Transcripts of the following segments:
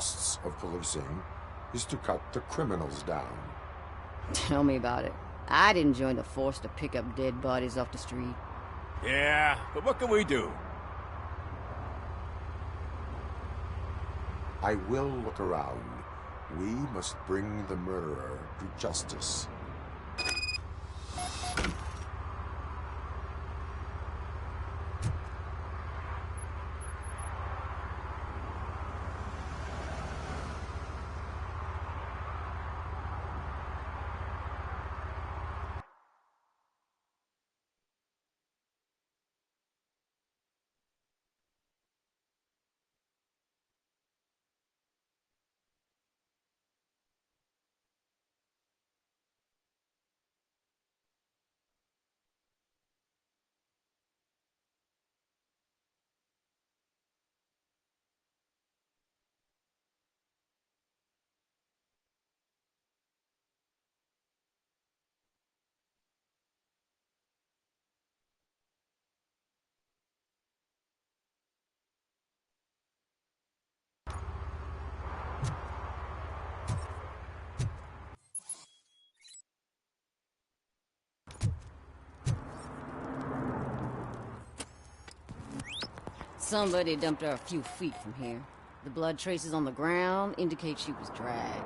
costs of policing is to cut the criminals down. Tell me about it. I didn't join the force to pick up dead bodies off the street. Yeah, but what can we do? I will look around. We must bring the murderer to justice. Somebody dumped her a few feet from here. The blood traces on the ground indicate she was dragged.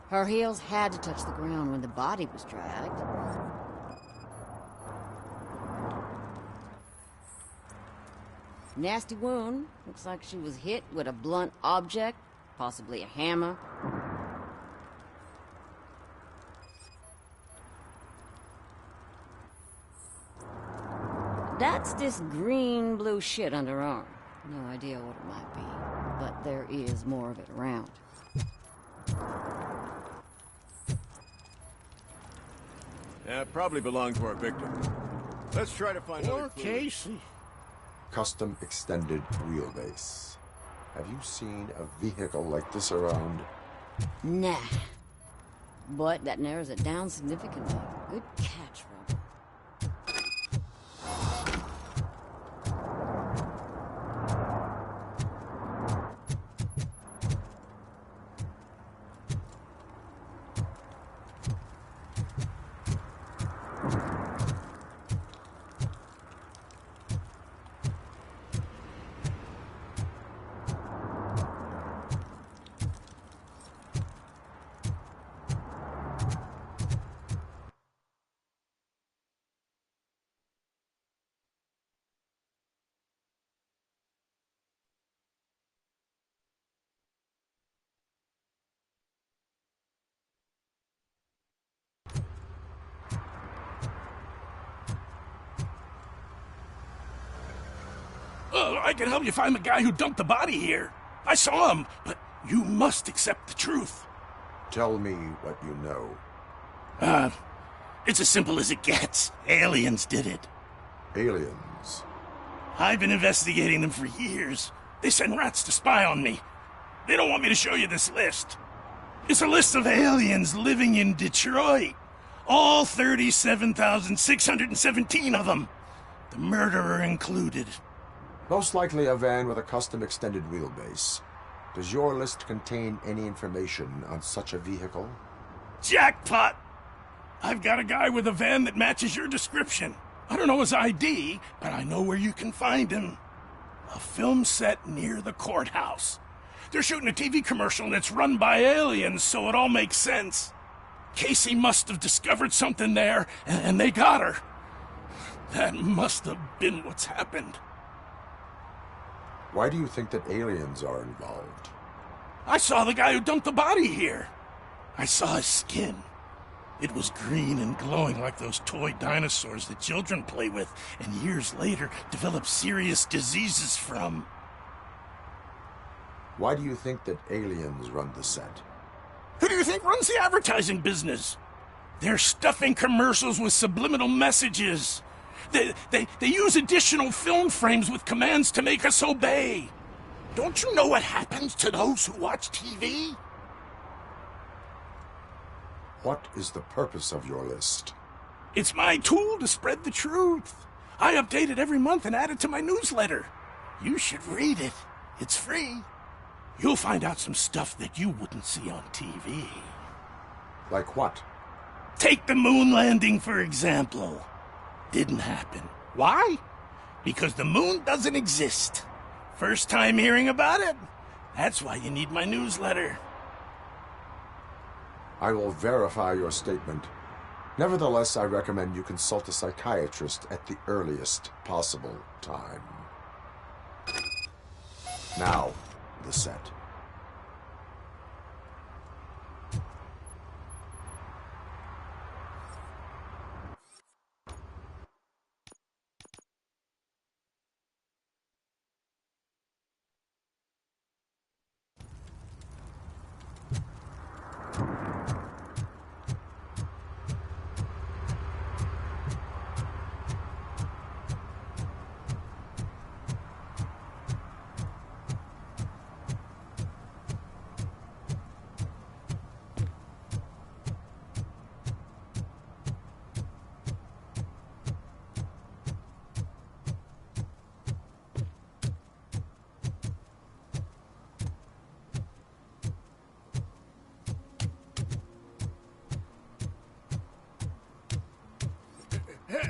Her heels had to touch the ground when the body was dragged. Nasty wound. Looks like she was hit with a blunt object, possibly a hammer. That's this green-blue shit under her arm. No idea what it might be, but there is more of it around. Yeah, probably belonged to our victim. Let's try to find Poor other clues. Casey. Custom extended wheelbase. Have you seen a vehicle like this around? Nah. But that narrows it down significantly. Good catch, Rob. I can help you find the guy who dumped the body here. I saw him, but you must accept the truth. Tell me what you know. It's as simple as it gets. Aliens did it. Aliens. I've been investigating them for years. They send rats to spy on me. They don't want me to show you this list. It's a list of aliens living in Detroit. All 37,617 of them. The murderer included. Most likely a van with a custom extended wheelbase. Does your list contain any information on such a vehicle? Jackpot! I've got a guy with a van that matches your description. I don't know his ID, but I know where you can find him. A film set near the courthouse. They're shooting a TV commercial and it's run by aliens, so it all makes sense. Casey must have discovered something there, and they got her. That must have been what's happened. Why do you think that aliens are involved? I saw the guy who dumped the body here. I saw his skin. It was green and glowing like those toy dinosaurs that children play with and years later develop serious diseases from. Why do you think that aliens run the set? Who do you think runs the advertising business? They're stuffing commercials with subliminal messages. They use additional film frames with commands to make us obey. Don't you know what happens to those who watch TV? What is the purpose of your list? It's my tool to spread the truth. I update it every month and add it to my newsletter. You should read it. It's free. You'll find out some stuff that you wouldn't see on TV. Like what? Take the moon landing, for example. Didn't happen. Why? Because the moon doesn't exist. First time hearing about it? That's why you need my newsletter. I will verify your statement. Nevertheless, I recommend you consult a psychiatrist at the earliest possible time. Now, the set.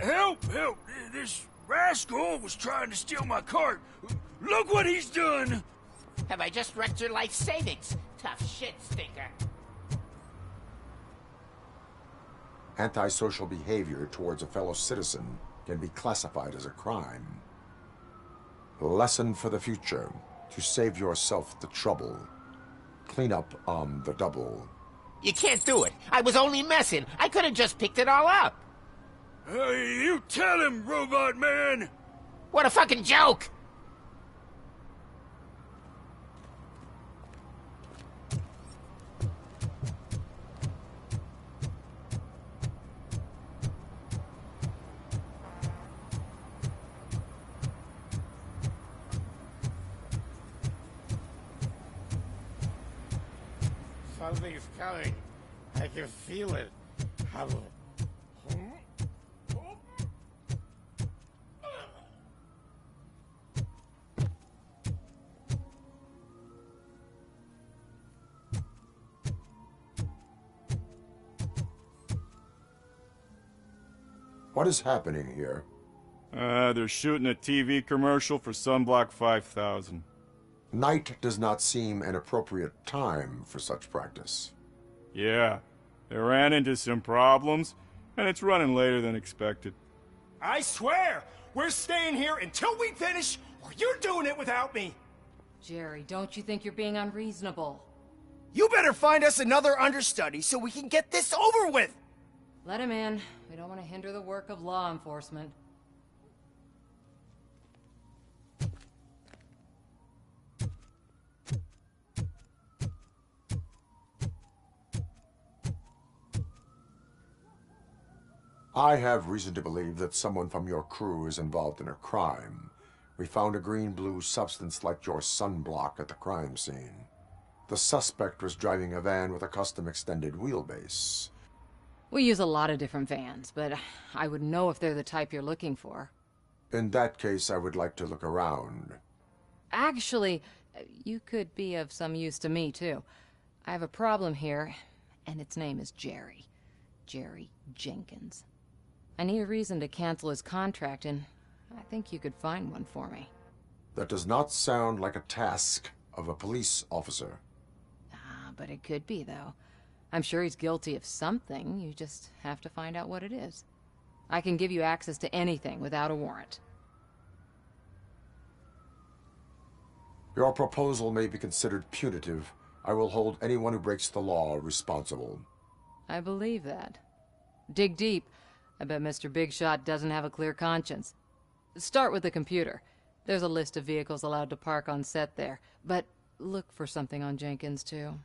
Help! Help! This rascal was trying to steal my cart. Look what he's done! Have I just wrecked your life savings? Tough shit, stinker. Antisocial behavior towards a fellow citizen can be classified as a crime. Lesson for the future: to save yourself the trouble. Clean up on the double. You can't do it. I was only messing. I could have just picked it all up. Hey, you tell him, Robot Man! What a fucking joke! Something's coming. I can feel it. What is happening here? They're shooting a TV commercial for Sunblock 5000. Night does not seem an appropriate time for such practice. Yeah, they ran into some problems, and it's running later than expected. I swear, we're staying here until we finish, or you're doing it without me. Jerry, don't you think you're being unreasonable? You better find us another understudy so we can get this over with. Let him in. We don't want to hinder the work of law enforcement. I have reason to believe that someone from your crew is involved in a crime. We found a green-blue substance like your sunblock at the crime scene. The suspect was driving a van with a custom extended wheelbase. We use a lot of different vans, but I wouldn't know if they're the type you're looking for. In that case, I would like to look around. Actually, you could be of some use to me, too. I have a problem here, and its name is Jerry. Jerry Jenkins. I need a reason to cancel his contract, and I think you could find one for me. That does not sound like a task of a police officer. But it could be, though. I'm sure he's guilty of something. You just have to find out what it is. I can give you access to anything without a warrant. Your proposal may be considered punitive. I will hold anyone who breaks the law responsible. I believe that. Dig deep. I bet Mr. Big Shot doesn't have a clear conscience. Start with the computer. There's a list of vehicles allowed to park on set there. But look for something on Jenkins, too.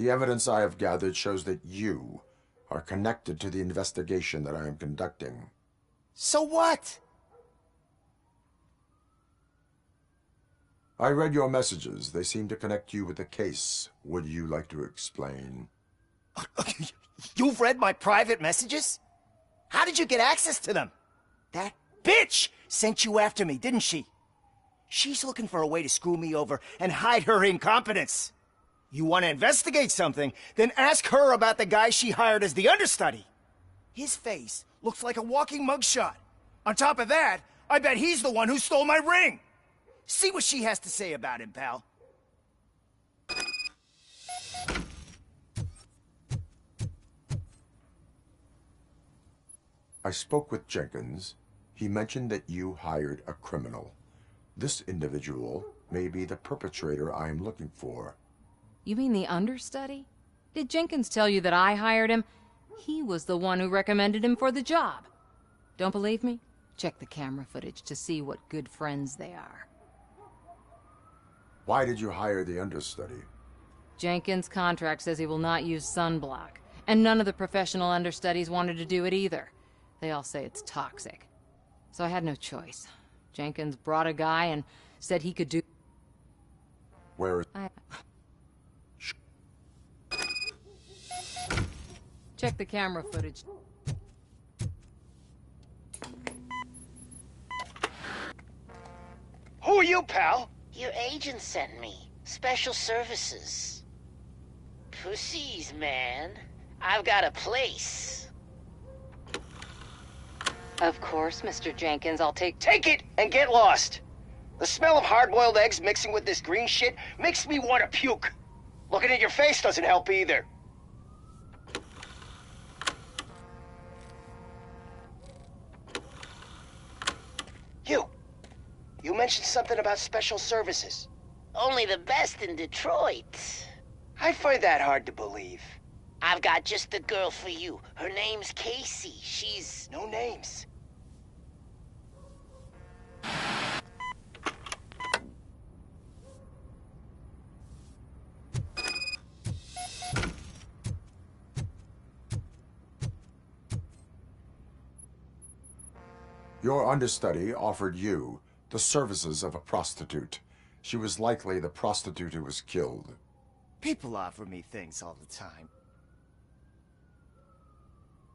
The evidence I have gathered shows that you are connected to the investigation that I am conducting. So what? I read your messages. They seem to connect you with the case. Would you like to explain? You've read my private messages? How did you get access to them? That bitch sent you after me, didn't she? She's looking for a way to screw me over and hide her incompetence. You want to investigate something, then ask her about the guy she hired as the understudy. His face looks like a walking mugshot. On top of that, I bet he's the one who stole my ring. See what she has to say about him, pal. I spoke with Jenkins. He mentioned that you hired a criminal. This individual may be the perpetrator I am looking for. You mean the understudy? Did Jenkins tell you that I hired him? He was the one who recommended him for the job. Don't believe me? Check the camera footage to see what good friends they are. Why did you hire the understudy? Jenkins' contract says he will not use sunblock, and none of the professional understudies wanted to do it either. They all say it's toxic. So I had no choice. Jenkins brought a guy and said he could do... Where is... Check the camera footage. Who are you, pal? Your agent sent me. Special services. Pussies, man. I've got a place. Of course, Mr. Jenkins, I'll take... Take it and get lost. The smell of hard-boiled eggs mixing with this green shit makes me want to puke. Looking at your face doesn't help either. You mentioned something about special services. Only the best in Detroit. I find that hard to believe. I've got just the girl for you. Her name's Casey. She's... No names. Your understudy offered you the services of a prostitute. She was likely the prostitute who was killed. People offer me things all the time.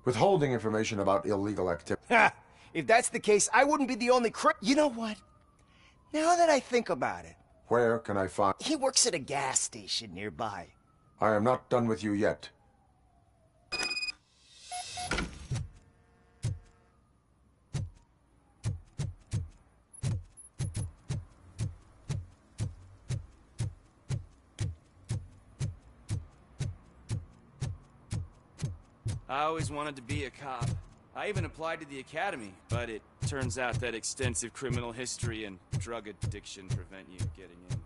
Withholding information about illegal activity. Ha! If that's the case, I wouldn't be the only You know what? Now that I think about it... Where can I find... He works at a gas station nearby. I am not done with you yet. I always wanted to be a cop. I even applied to the academy, but it turns out that extensive criminal history and drug addiction prevent you getting in.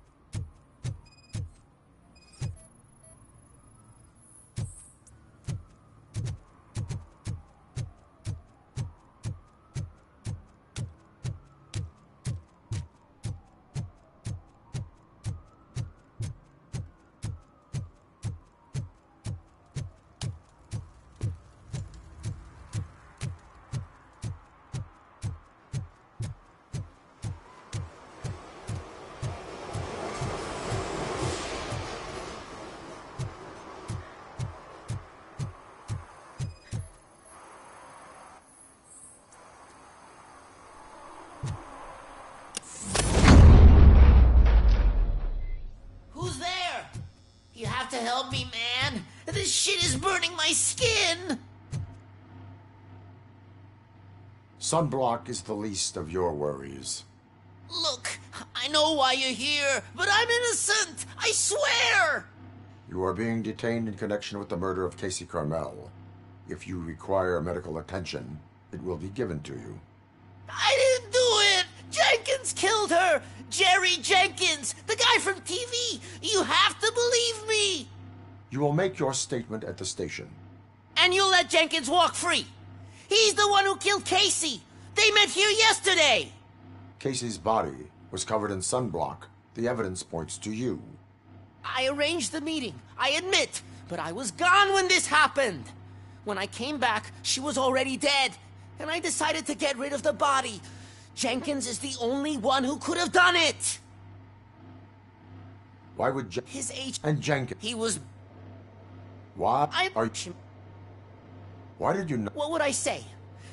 To help me, man. This shit is burning my skin. Sunblock is the least of your worries. Look, I know why you're here, but I'm innocent. I swear. You are being detained in connection with the murder of Casey Carmel. If you require medical attention, it will be given to you. I didn't do it. Jenkins killed her! Jerry Jenkins! The guy from TV! You have to believe me! You will make your statement at the station. And you'll let Jenkins walk free! He's the one who killed Casey! They met here yesterday! Casey's body was covered in sunblock. The evidence points to you. I arranged the meeting, I admit. But I was gone when this happened. When I came back, she was already dead, and I decided to get rid of the body. Jenkins is the only one who could have done it. Why would His age and Jenkins? He was. Why I. are? Why did you not? What would I say?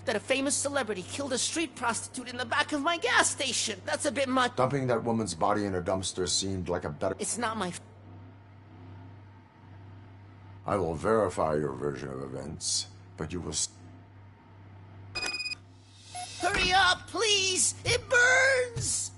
That a famous celebrity killed a street prostitute in the back of my gas station. That's a bit much. Dumping that woman's body in a dumpster seemed like a better. It's not my. I will verify your version of events, but you will. Hurry up, please! It burns!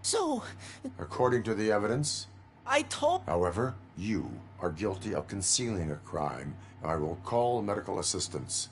So... According to the evidence, I told... however, you are guilty of concealing a crime. I will call medical assistance.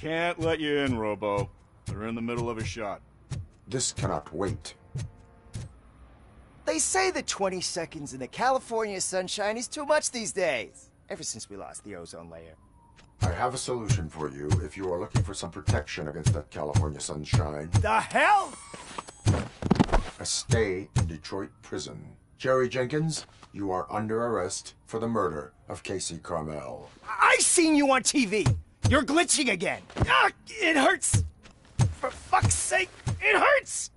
can't let you in, Robo. They're in the middle of a shot. This cannot wait. They say that 20 seconds in the California sunshine is too much these days. Ever since we lost the ozone layer. I have a solution for you if you are looking for some protection against that California sunshine. The hell? A stay in Detroit prison. Jerry Jenkins, you are under arrest for the murder of Casey Carmel. I seen you on TV. You're glitching again. Ah, it hurts. For fuck's sake, it hurts.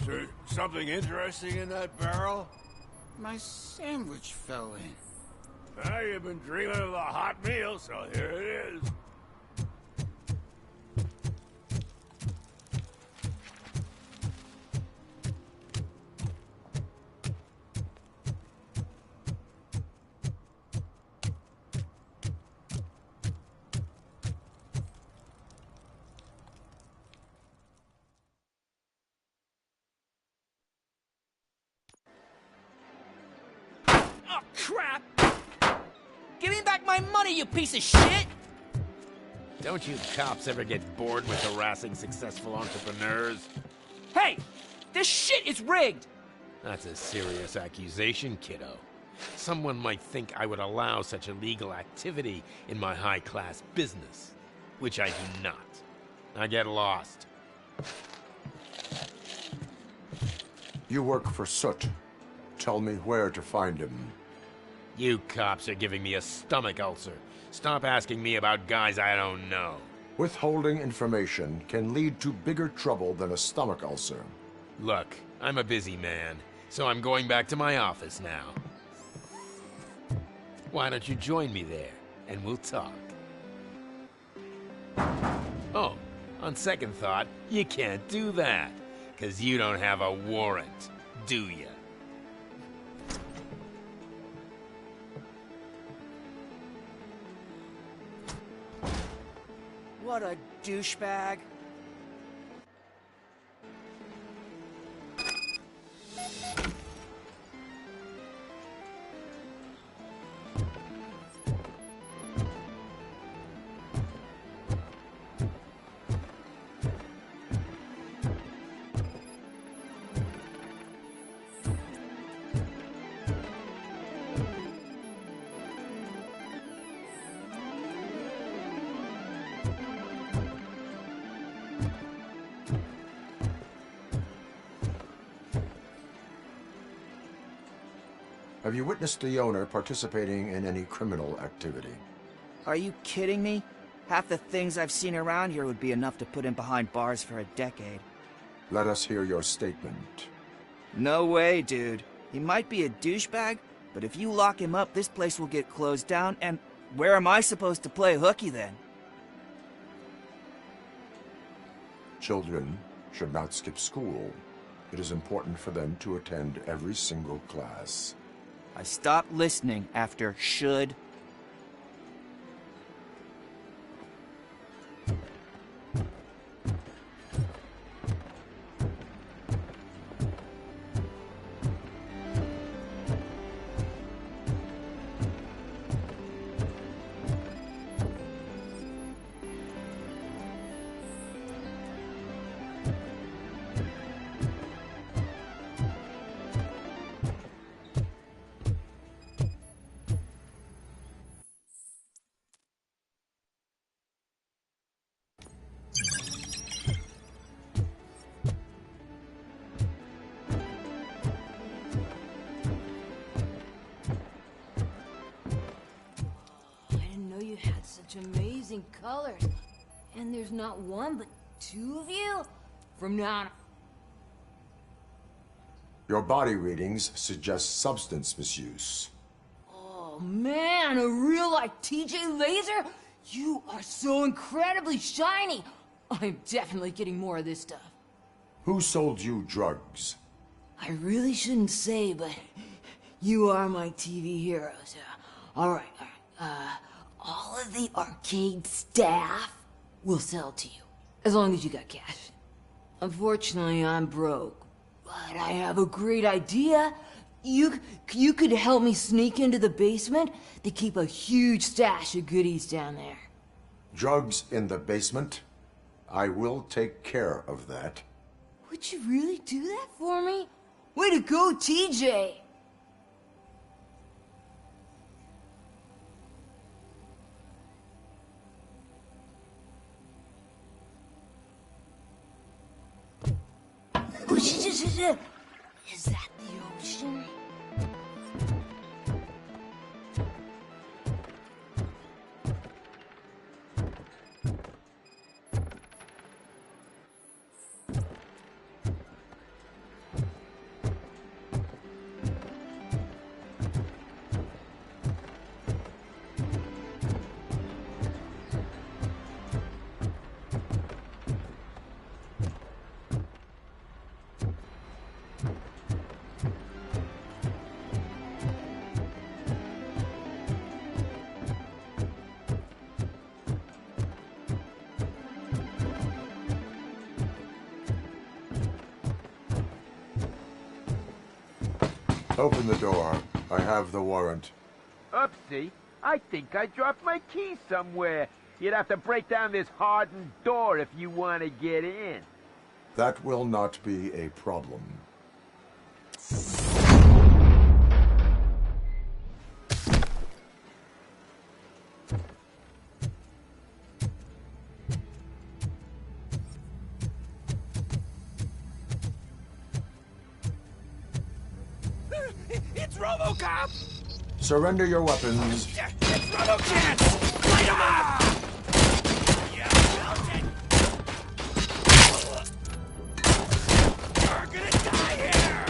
Is there something interesting in that barrel? My sandwich fell in. You've been dreaming of a hot meal, so here it is. Oh, crap! Give me back my money, you piece of shit! Don't you cops ever get bored with harassing successful entrepreneurs? Hey! This shit is rigged! That's a serious accusation, kiddo. Someone might think I would allow such illegal activity in my high-class business, which I do not. I get lost. You work for Soot. Tell me where to find him. You cops are giving me a stomach ulcer. Stop asking me about guys I don't know. Withholding information can lead to bigger trouble than a stomach ulcer. Look, I'm a busy man, so I'm going back to my office now. Why don't you join me there, and we'll talk. Oh, on second thought, you can't do that, 'cause you don't have a warrant, do ya? What a douchebag. Have you witnessed the owner participating in any criminal activity? Are you kidding me? Half the things I've seen around here would be enough to put him behind bars for a decade. Let us hear your statement. No way, dude. He might be a douchebag, but if you lock him up, this place will get closed down, and where am I supposed to play hooky then? Children should not skip school. It is important for them to attend every single class. I stopped listening after should. Amazing colors. And there's not one, but two of you? From now on... Your body readings suggest substance misuse. Oh, man, a real like TJ laser? You are so incredibly shiny. I'm definitely getting more of this stuff. Who sold you drugs? I really shouldn't say, but you are my TV heroes. All right. All of the arcade staff will sell to you, as long as you got cash. Unfortunately, I'm broke, but I have a great idea. You could help me sneak into the basement. They keep a huge stash of goodies down there. Drugs in the basement? I will take care of that. Would you really do that for me? Way to go, TJ! Is that the ocean? Open the door. I have the warrant. Oopsie. I think I dropped my key somewhere. You'd have to break down this hardened door if you want to get in. That will not be a problem. It's RoboCop! Surrender your weapons. It's RoboCop! Light him up! You're gonna die here!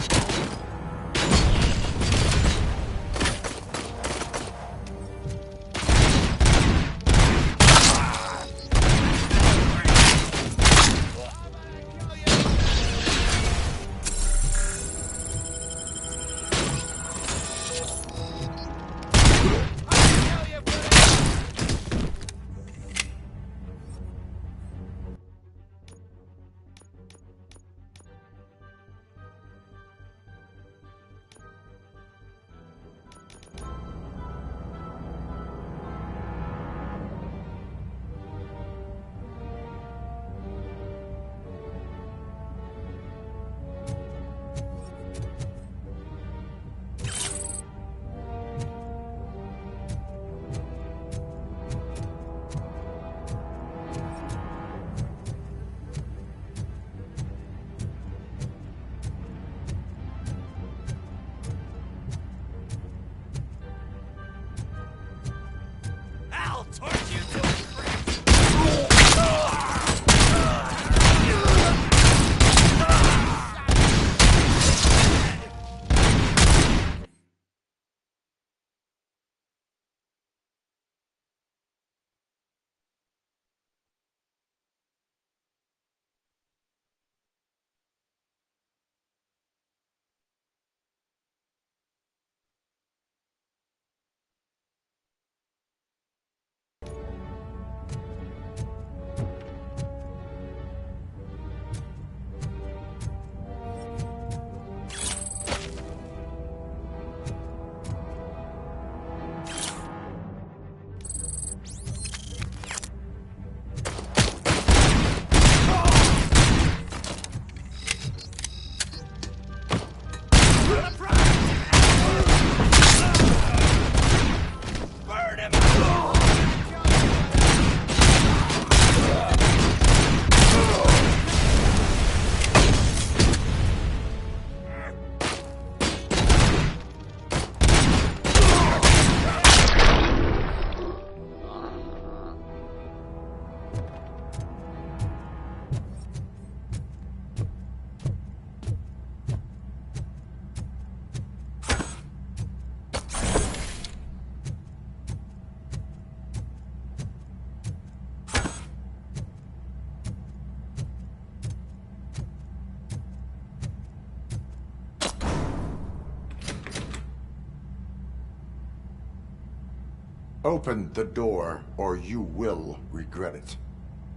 Open the door, or you will regret it.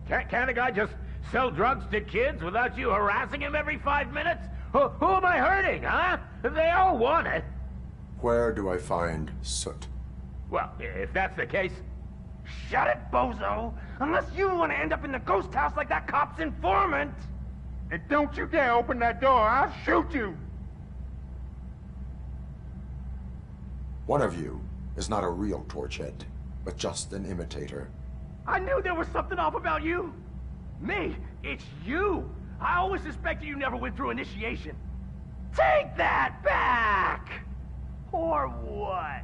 Can't a guy just sell drugs to kids without you harassing him every 5 minutes? Who am I hurting, huh? They all want it. Where do I find Soot? Well, if that's the case, shut it, bozo! Unless you want to end up in the ghost house like that cop's informant! And don't you dare open that door, I'll shoot you! One of you is not a real Torchhead, but just an imitator. I knew there was something off about you! Me? It's you! I always suspected you never went through initiation. Take that back! Or what?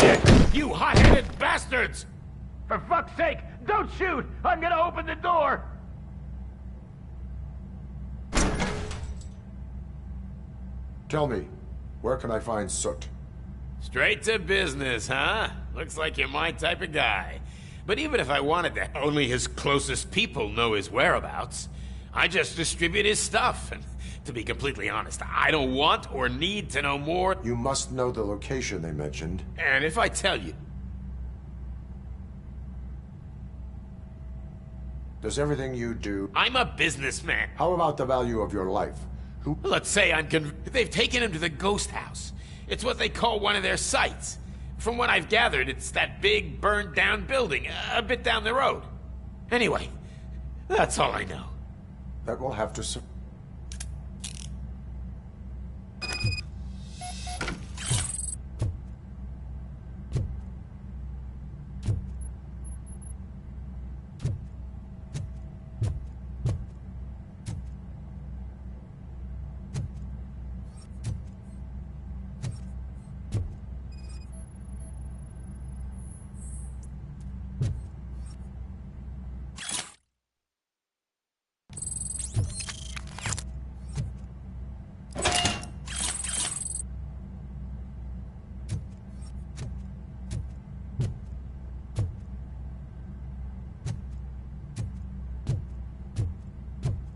Shit! You hot-headed bastards! For fuck's sake, don't shoot! I'm gonna open the door! Tell me, where can I find Soot? Straight to business, huh? Looks like you're my type of guy. But even if I wanted to, only his closest people know his whereabouts. I just distribute his stuff, and to be completely honest, I don't want or need to know more. You must know the location they mentioned. And if I tell you... Does everything you do... I'm a businessman. How about the value of your life? Who... Let's say they've taken him to the ghost house. It's what they call one of their sites. From what I've gathered, it's that big, burned-down building, a bit down the road. Anyway, that's all I know. That will have to...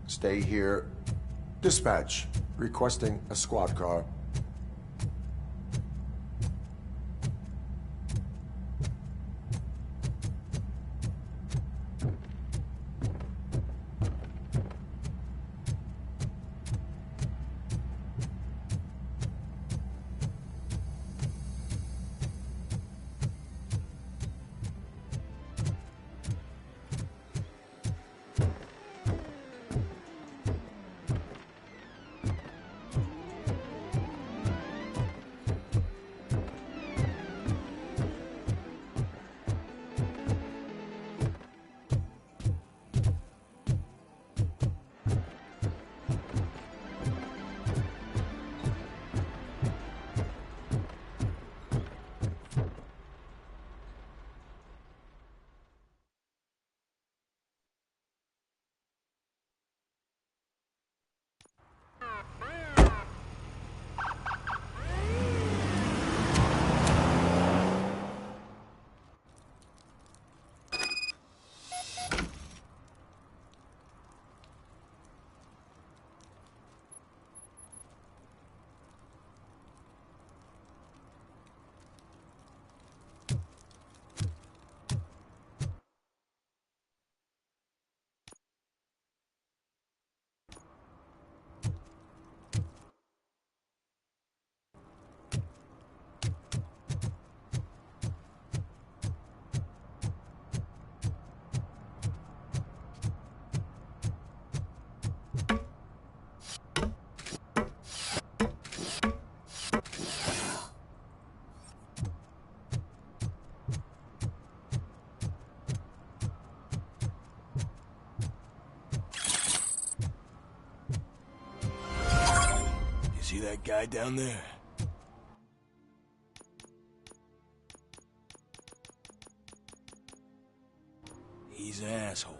Stay here. Dispatch. Requesting a squad car. See that guy down there? He's an asshole.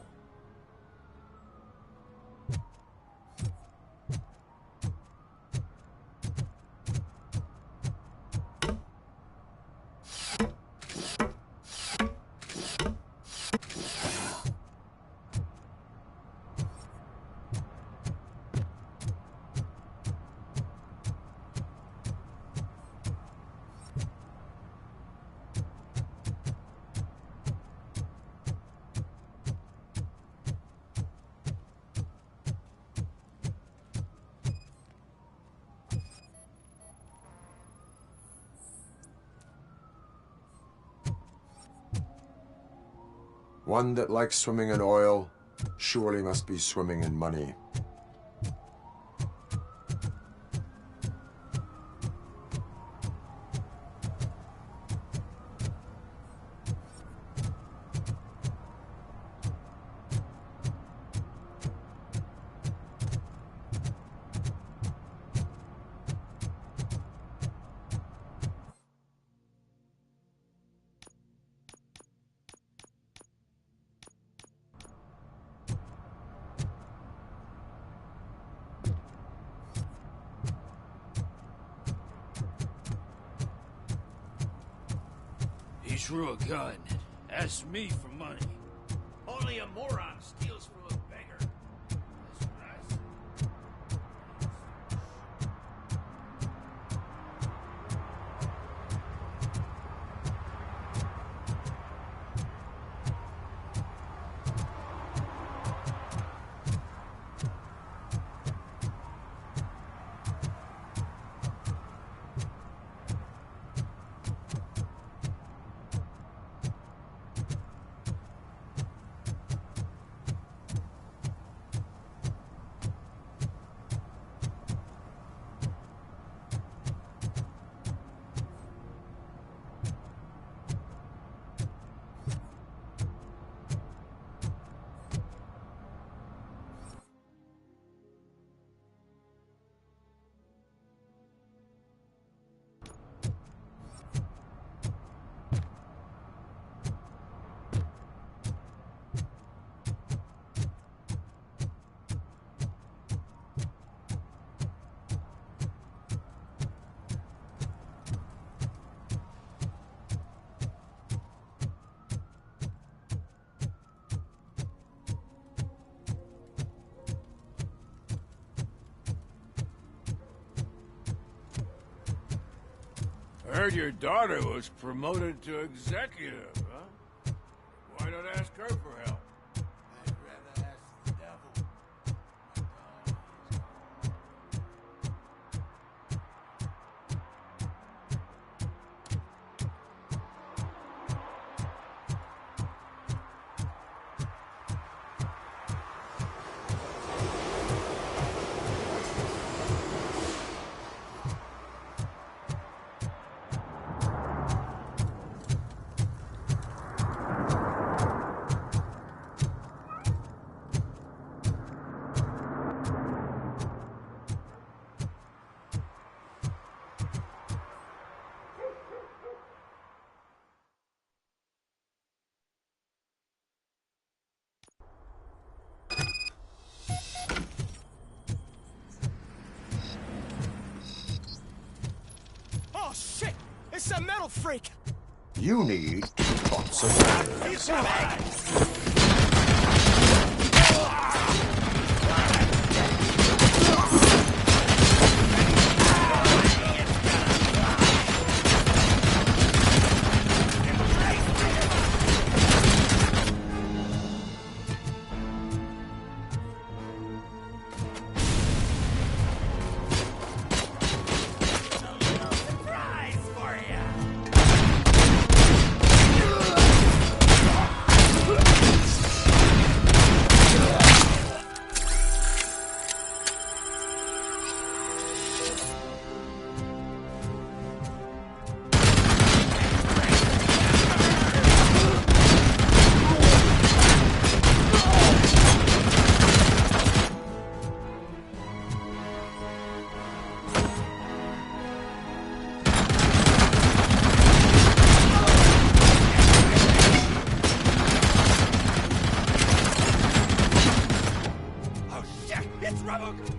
One that likes swimming in oil surely must be swimming in money. He threw a gun, asked me for money. Only a moron steals from a beggar. That's what I said. I heard your daughter was promoted to executive, huh? Why not ask her for help? I'd rather ask the devil. Oh, shit! It's a metal freak! You need lots of It's RoboCop!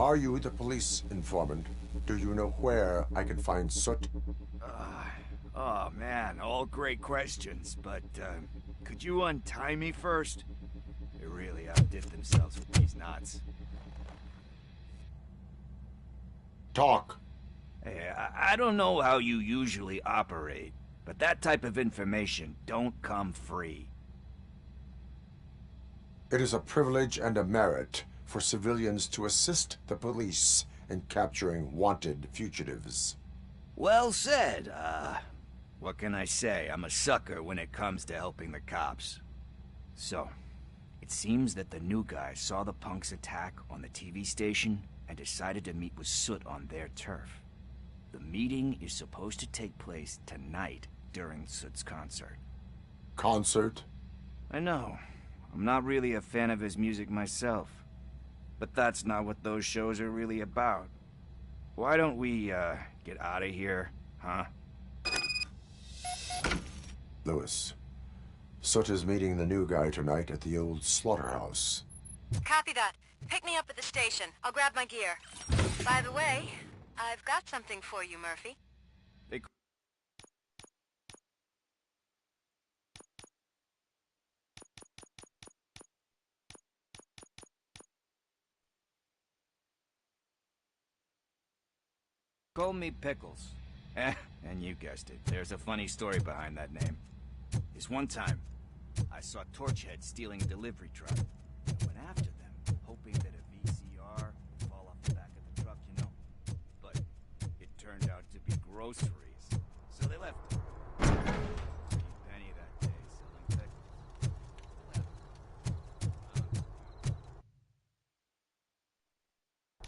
Are you the police informant? Do you know where I can find Soot? Oh man, all great questions, but could you untie me first? They really outdid themselves with these knots. Talk. Hey, I don't know how you usually operate, but that type of information don't come free. It is a privilege and a merit for civilians to assist the police in capturing wanted fugitives. Well said. What can I say? I'm a sucker when it comes to helping the cops. So, it seems that the new guy saw the punks' attack on the TV station and decided to meet with Soot on their turf. The meeting is supposed to take place tonight during Soot's concert. Concert? I know. I'm not really a fan of his music myself. But that's not what those shows are really about. Why don't we, get out of here, huh? Lewis, Soot is meeting the new guy tonight at the old slaughterhouse. Copy that. Pick me up at the station. I'll grab my gear. By the way, I've got something for you, Murphy. They... Call me Pickles. And you guessed it, there's a funny story behind that name. This one time, I saw Torchhead stealing a delivery truck. I went after them, hoping that a VCR would fall off the back of the truck, you know. But it turned out to be groceries, so they left it. Penny that day selling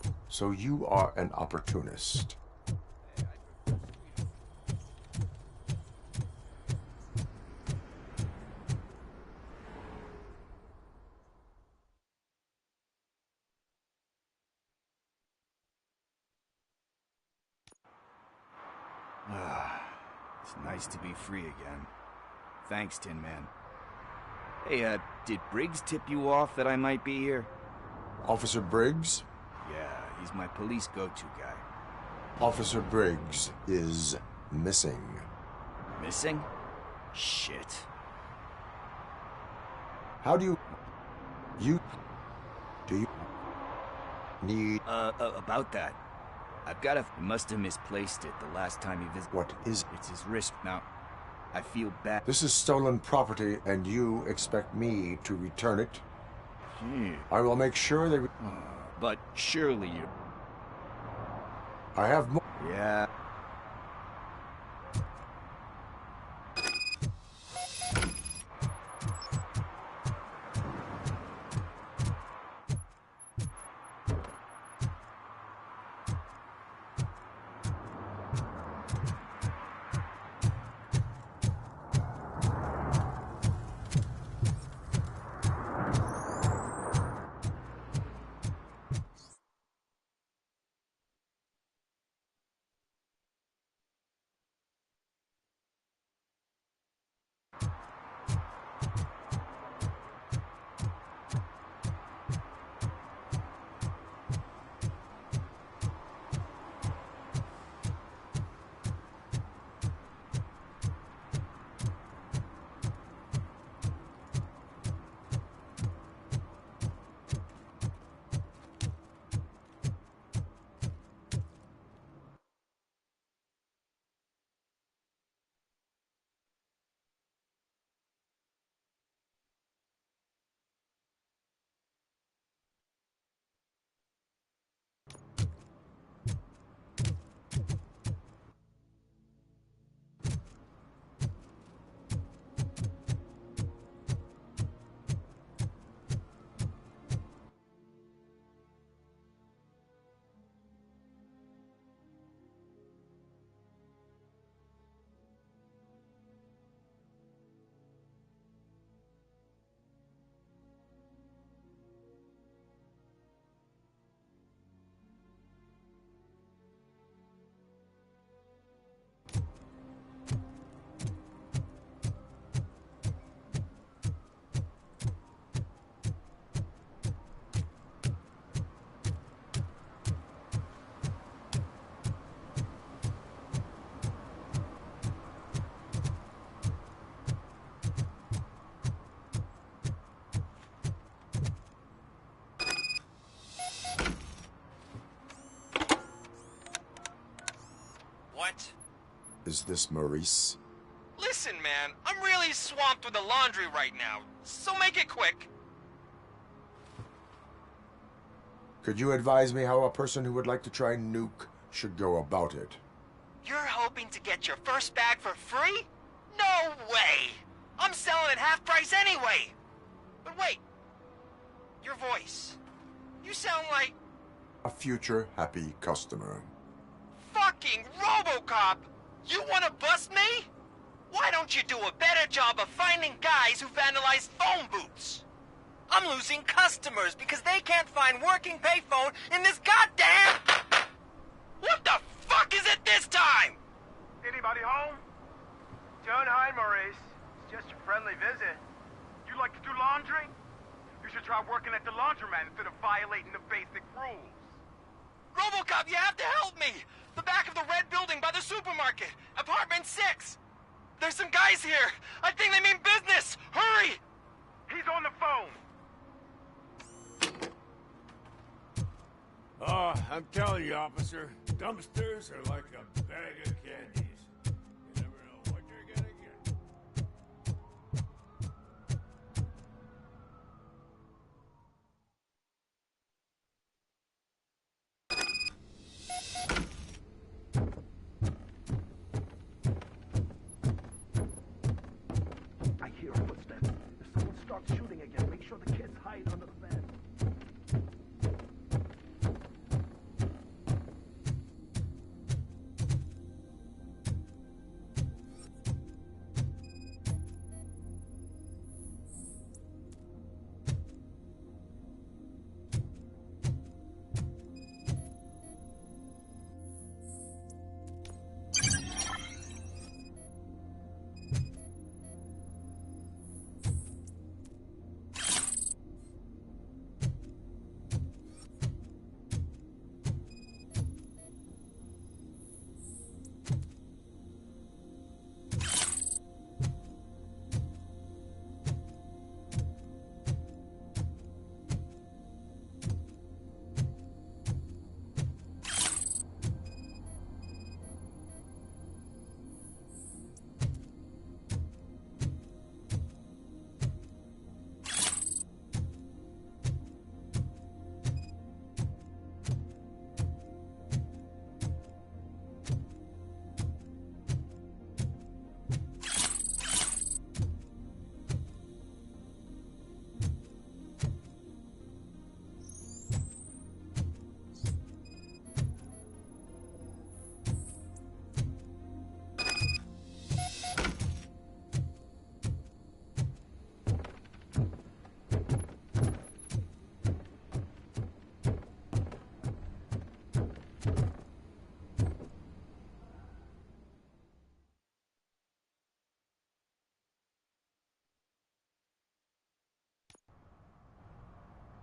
pickles. So you are an opportunist. It's nice to be free again. Thanks, Tin Man. Hey, did Briggs tip you off that I might be here? Officer Briggs? Yeah, he's my police go-to guy. Officer Briggs is missing. Missing? Shit. How do you... Do you... need... About that. I've got a... Must have misplaced it the last time he visited. What is... It's his wrist. Now, I feel bad. This is stolen property, and you expect me to return it? I will make sure they... But surely you... I have more... Yeah... is this, Maurice? Listen, man, I'm really swamped with the laundry right now, so make it quick. Could you advise me how a person who would like to try Nuke should go about it? You're hoping to get your first bag for free? No way! I'm selling at half price anyway! But wait, your voice. You sound like... A future happy customer. Fucking RoboCop! You wanna bust me? Why don't you do a better job of finding guys who vandalize phone booths? I'm losing customers because they can't find working payphone in this goddamn... What the fuck is it this time? Anybody home? Don't hide, Maurice. It's just your friendly visit. You like to do laundry? You should try working at the laundromat instead of violating the basic rules. RoboCop, you have to help me! The back of the red building by the supermarket. Apartment 6. There's some guys here. I think they mean business. Hurry! He's on the phone. Oh, I'm telling you, officer, dumpsters are like a bag of candies. You never know what you're gonna get. I hear footsteps. If someone starts shooting again, make sure the kids hide under the bed.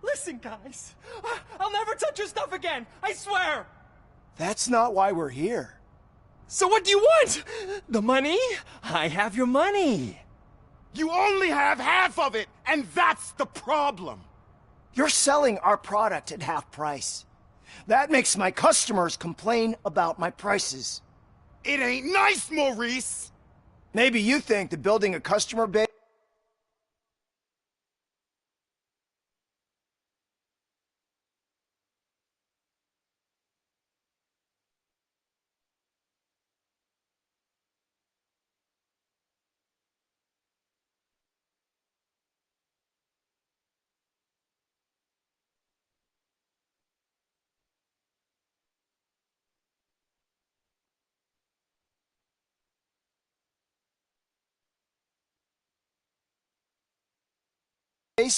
Listen, guys. I'll never touch your stuff again. I swear. That's not why we're here. So what do you want? The money? I have your money. You only have half of it, and that's the problem. You're selling our product at half price. That makes my customers complain about my prices. It ain't nice, Maurice. Maybe you think that building a customer base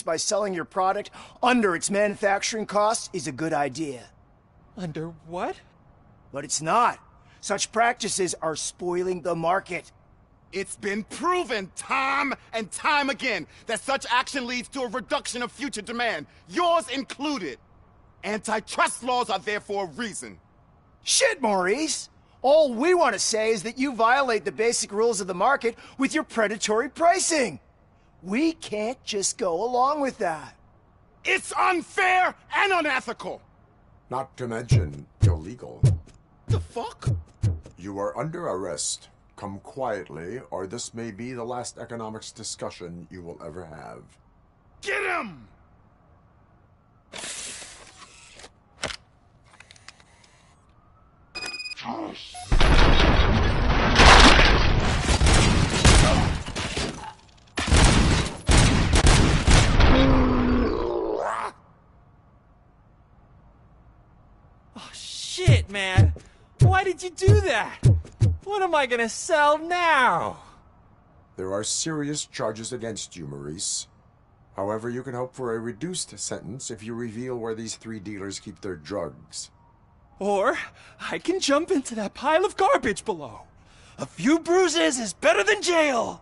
by selling your product under its manufacturing costs is a good idea. Under what? But it's not. Such practices are spoiling the market. It's been proven time and time again that such action leads to a reduction of future demand, yours included. Antitrust laws are there for a reason. Shit, Maurice! All we want to say is that you violate the basic rules of the market with your predatory pricing. We can't just go along with that. It's unfair and unethical. Not to mention illegal. The fuck? You are under arrest. Come quietly, or this may be the last economics discussion you will ever have. Get him! Oh, shit, man. Why did you do that? What am I gonna sell now? There are serious charges against you, Maurice. However, you can hope for a reduced sentence if you reveal where these 3 dealers keep their drugs. Or I can jump into that pile of garbage below. A few bruises is better than jail.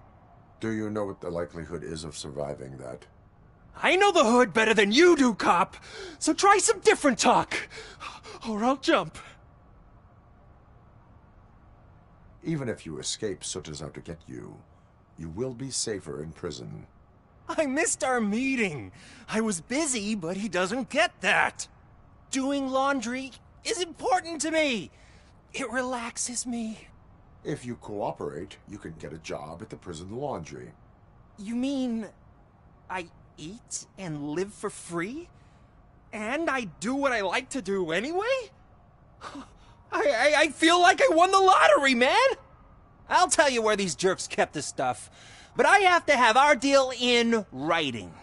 Do you know what the likelihood is of surviving that? I know the hood better than you do, cop. So try some different talk, or I'll jump. Even if you escape Soot is out to get you, you will be safer in prison. I missed our meeting. I was busy, but he doesn't get that. Doing laundry is important to me. It relaxes me. If you cooperate, you can get a job at the prison laundry. You mean I eat and live for free? And I do what I like to do anyway? I feel like I won the lottery, man! I'll tell you where these jerks kept the stuff, but I have to have our deal in writing.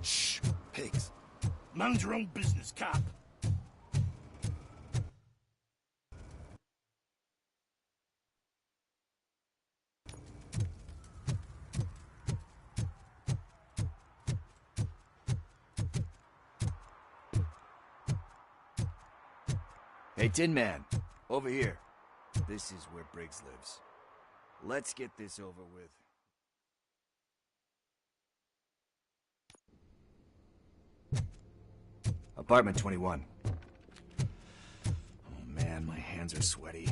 Shh, pigs. Mind your own business, cop. Hey, Tin Man, over here. This is where Briggs lives. Let's get this over with. Apartment 21. Oh man, my hands are sweaty.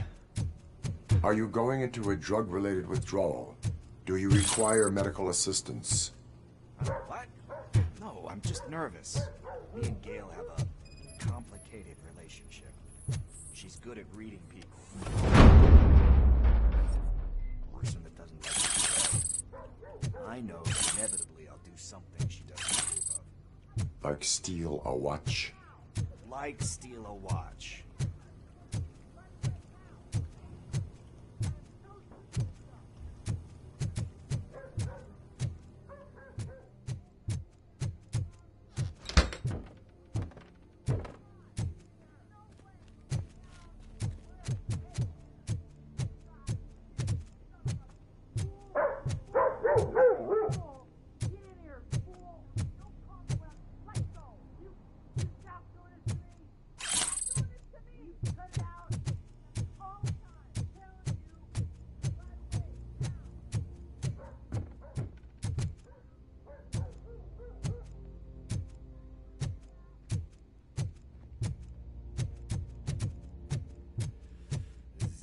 Are you going into a drug-related withdrawal? Do you require medical assistance? What? No, I'm just nervous. Me and Gail have a complicated relationship. She's good at reading people. A person that doesn't like me. I know inevitably I'll do something she doesn't approve of. Like steal a watch? Like steal a watch.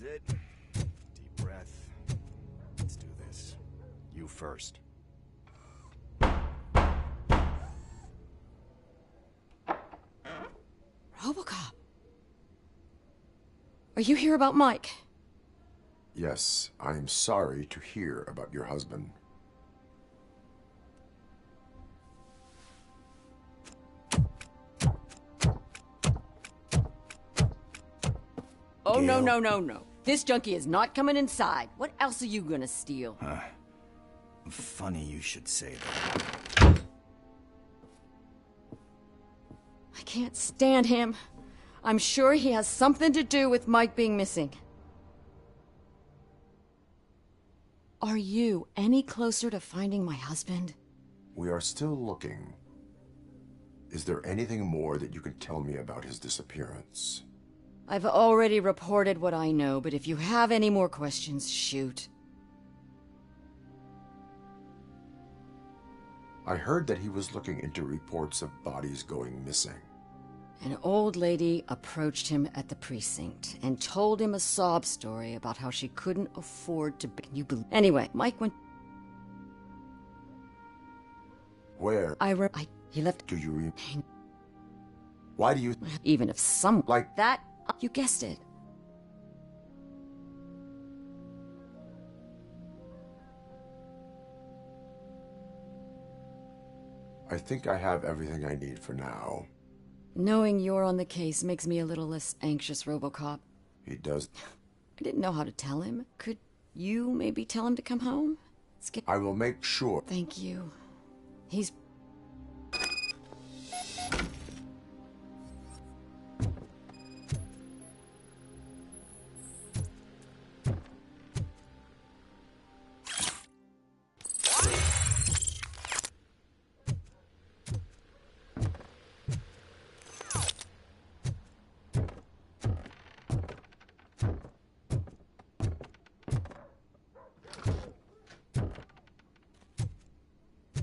Deep breath. Let's do this. You first. RoboCop. Are you here about Mike? Yes, I am sorry to hear about your husband. Oh, no, no, no, no. This junkie is not coming inside. What else are you gonna steal? Funny you should say that. I can't stand him. I'm sure he has something to do with Mike being missing. Are you any closer to finding my husband? We are still looking. Is there anything more that you can tell me about his disappearance? I've already reported what I know, but if you have any more questions, shoot. I heard that he was looking into reports of bodies going missing. An old lady approached him at the precinct and told him a sob story about how she couldn't afford to... Anyway, Mike went... Where? He left... Do you Why do you... Even if some... Like... That... You guessed it. I think I have everything I need for now. Knowing you're on the case makes me a little less anxious, RoboCop. He does... I didn't know how to tell him. Could you maybe tell him to come home? I will make sure. Thank you. He's...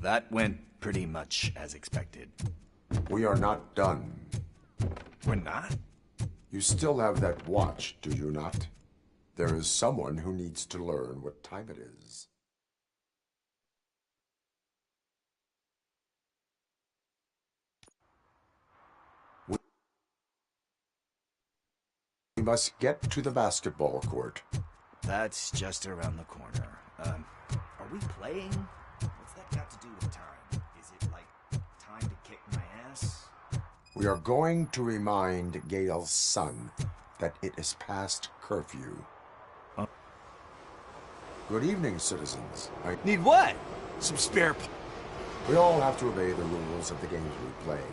That went pretty much as expected. We are not done. We're not? You still have that watch, do you not? There is someone who needs to learn what time it is. We must get to the basketball court. That's just around the corner. Are we playing? What's that got to do with time? Is it like time to kick my ass? We are going to remind Gail's son that it is past curfew. Good evening, citizens. Need what? Some spare... We all have to obey the rules of the games we play.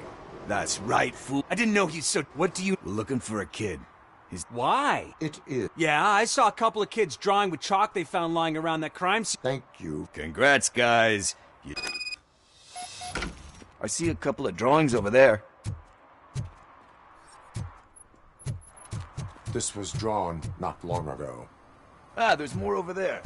That's right, fool. I didn't know he's so... What do you... We're looking for a kid. Why? It is. Yeah, I saw a couple of kids drawing with chalk they found lying around that crime scene. Thank you. Congrats, guys. I see a couple of drawings over there. This was drawn not long ago. Ah, there's more over there.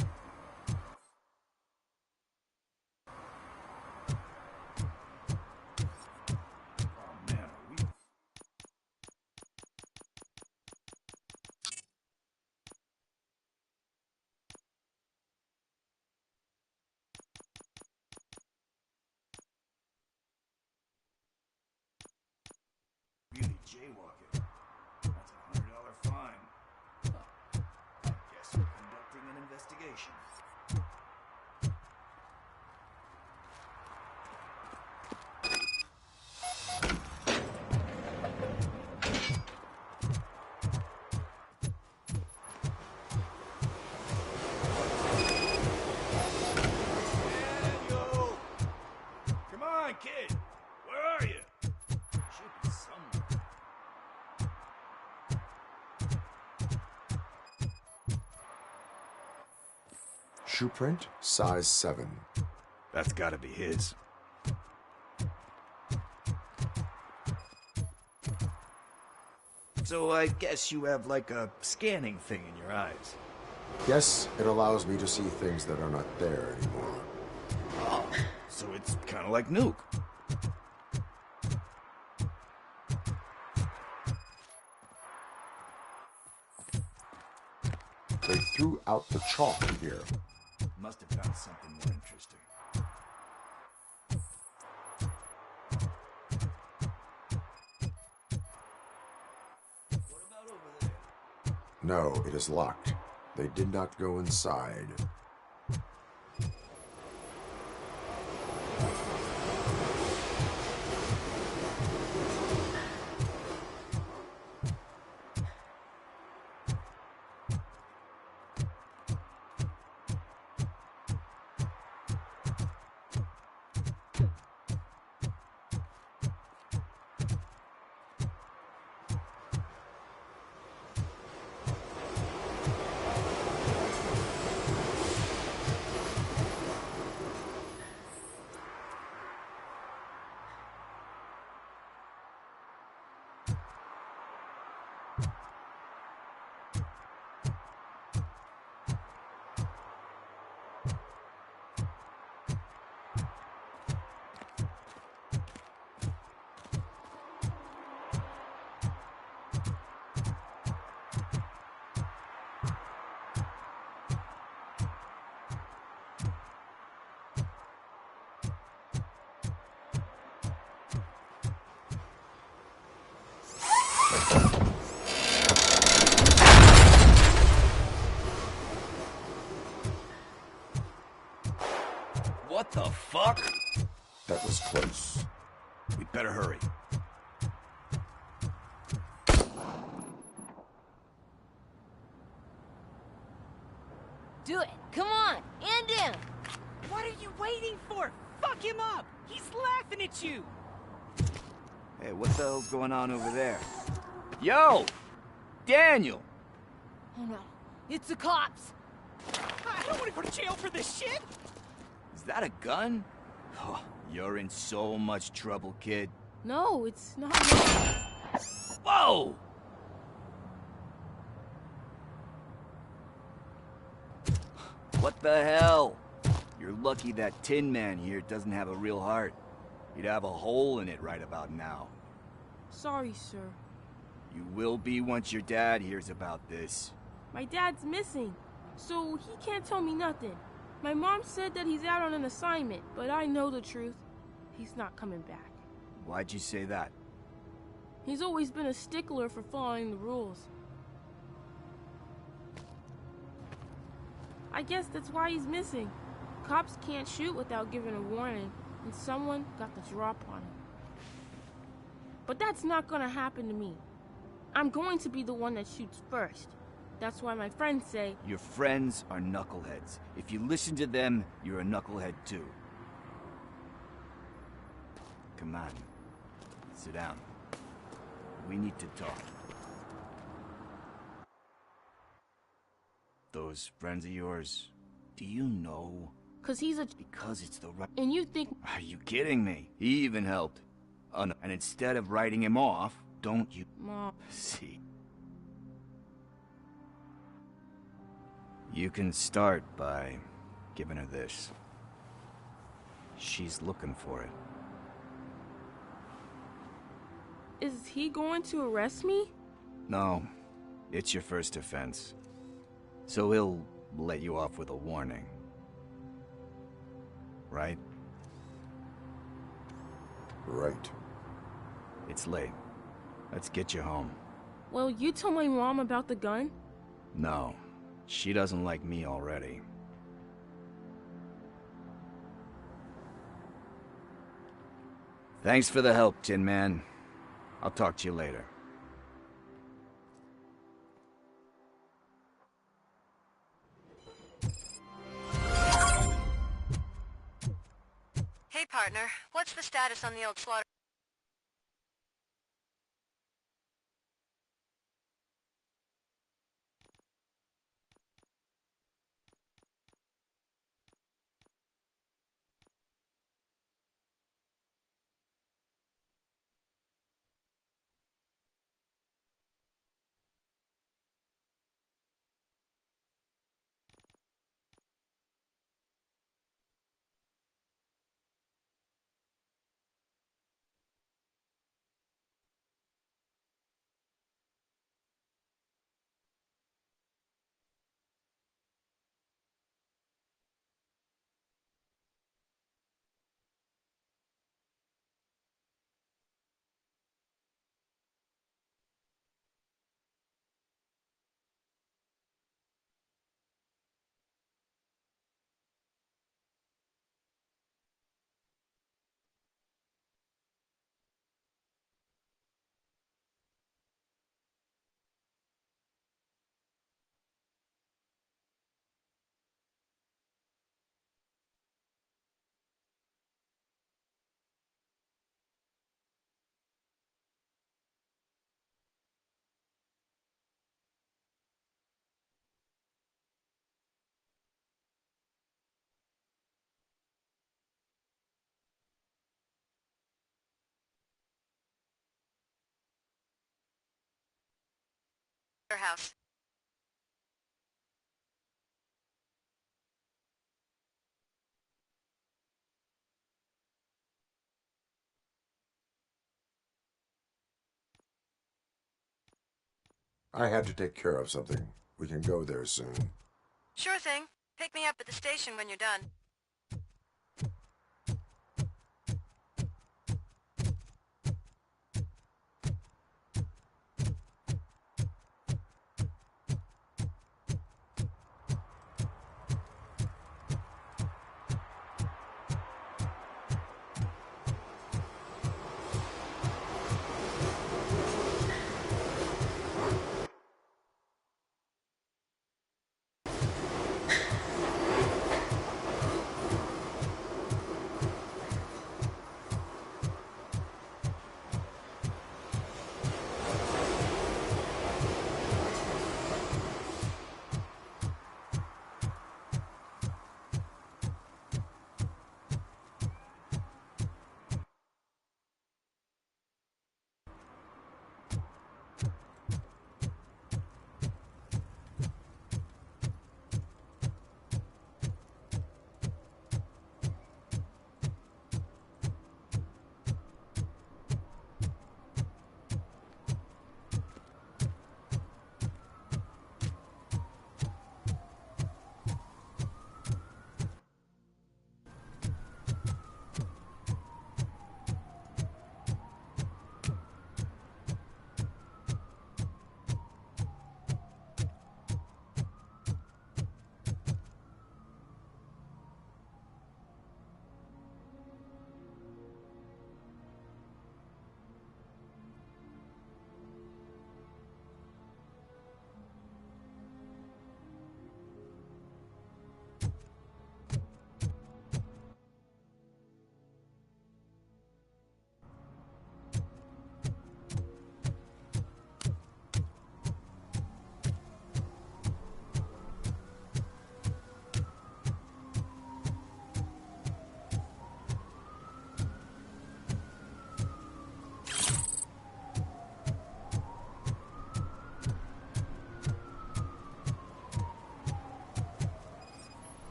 Really jaywalking. That's a $100 fine. I guess we're conducting an investigation. Daniel! Come on, kid. Where are you? Should be somewhere. Shoe print, size 7. That's gotta be his. So I guess you have like a scanning thing in your eyes. Yes, it allows me to see things that are not there anymore. Oh, so it's kind of like Nuke. They threw out the chalk here. Must have found something more interesting. What about over there? No, it is locked. They did not go inside. The fuck? That was close. We better hurry. Do it. Come on. End him. What are you waiting for? Fuck him up. He's laughing at you. Hey, what the hell's going on over there? Yo! Daniel! Oh no. It's the cops. I don't want to go to jail for this shit. Is that a gun? Oh, you're in so much trouble, kid. No, it's not. Whoa! What the hell? You're lucky that Tin Man here doesn't have a real heart. He'd have a hole in it right about now. Sorry, sir. You will be once your dad hears about this. My dad's missing, so he can't tell me nothing. My mom said that he's out on an assignment, but I know the truth. He's not coming back. Why'd you say that? He's always been a stickler for following the rules. I guess that's why he's missing. Cops can't shoot without giving a warning, and someone got the drop on him. But that's not gonna happen to me. I'm going to be the one that shoots first. That's why my friends say... Your friends are knuckleheads. If you listen to them, you're a knucklehead too. Come on. Sit down. We need to talk. Those friends of yours, do you know? Because he's a... Because it's the right... And you think... Are you kidding me? He even helped. Oh, no. And instead of writing him off, don't you... Mom. See. You can start by giving her this. She's looking for it. Is he going to arrest me? No. It's your first offense. So he'll let you off with a warning. Right? Right. It's late. Let's get you home. Well, you told my mom about the gun? No. She doesn't like me already. Thanks for the help, Tin Man. I'll talk to you later. Hey, partner. What's the status on the old slaughter? House. I had to take care of something. We can go there soon. Sure thing. Pick me up at the station when you're done.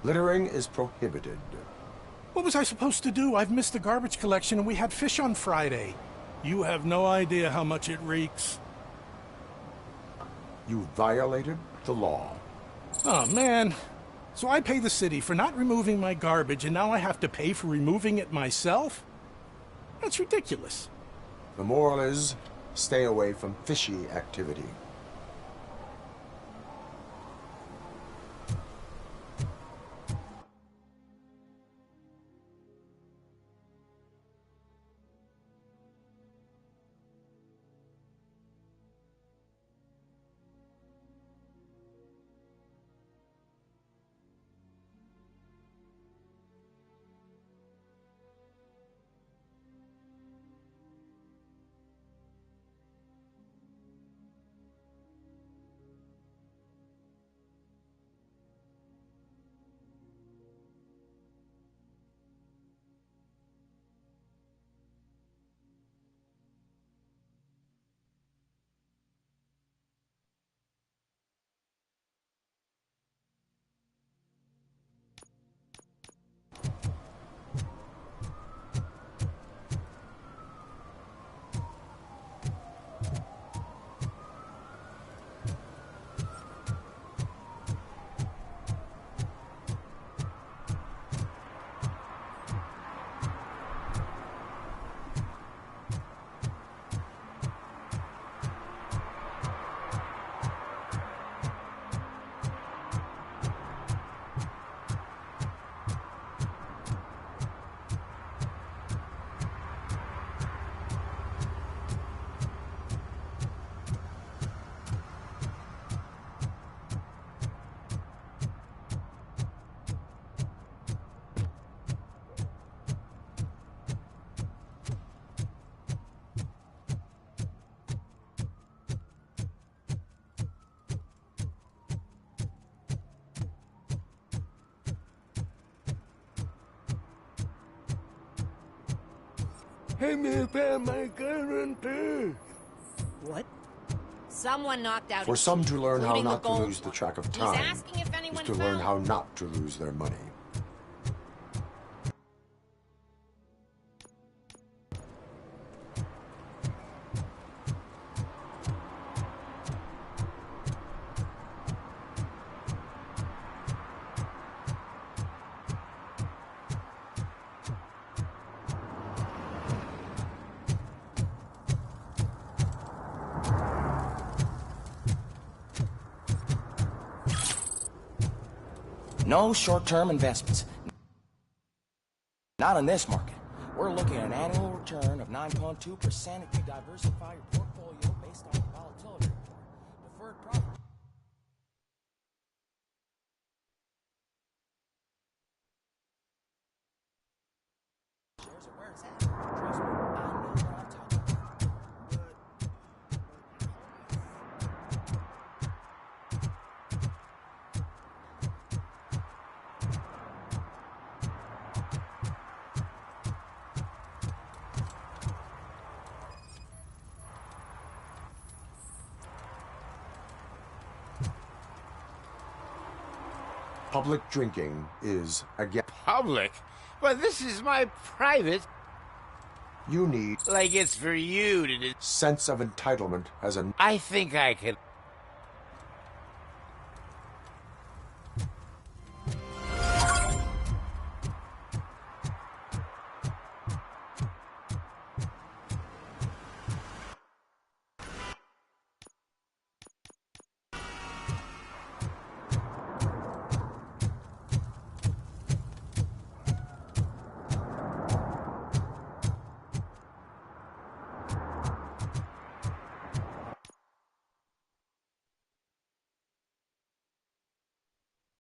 Littering is prohibited. What was I supposed to do? I've missed the garbage collection and we had fish on Friday. You have no idea how much it reeks. You violated the law. Oh, man. So I pay the city for not removing my garbage, and now I have to pay for removing it myself? That's ridiculous. The moral is, stay away from fishy activity. Hey, me found my guarantee. What? Someone knocked out For his some teeth, to learn how including the not to gold lose the one. track of He's time asking if is anyone to learn found how not to lose their money. No short-term investments. Not in this market. We're looking at an annual return of 9.2% if you diversify your portfolio based on the volatility report. Deferred profit. Shares are where it's at. Trust me, I know what I'm talking about. Public drinking is again. Public? But this is my private. You need. Like it's for you to do. Sense of entitlement as a. I think I can.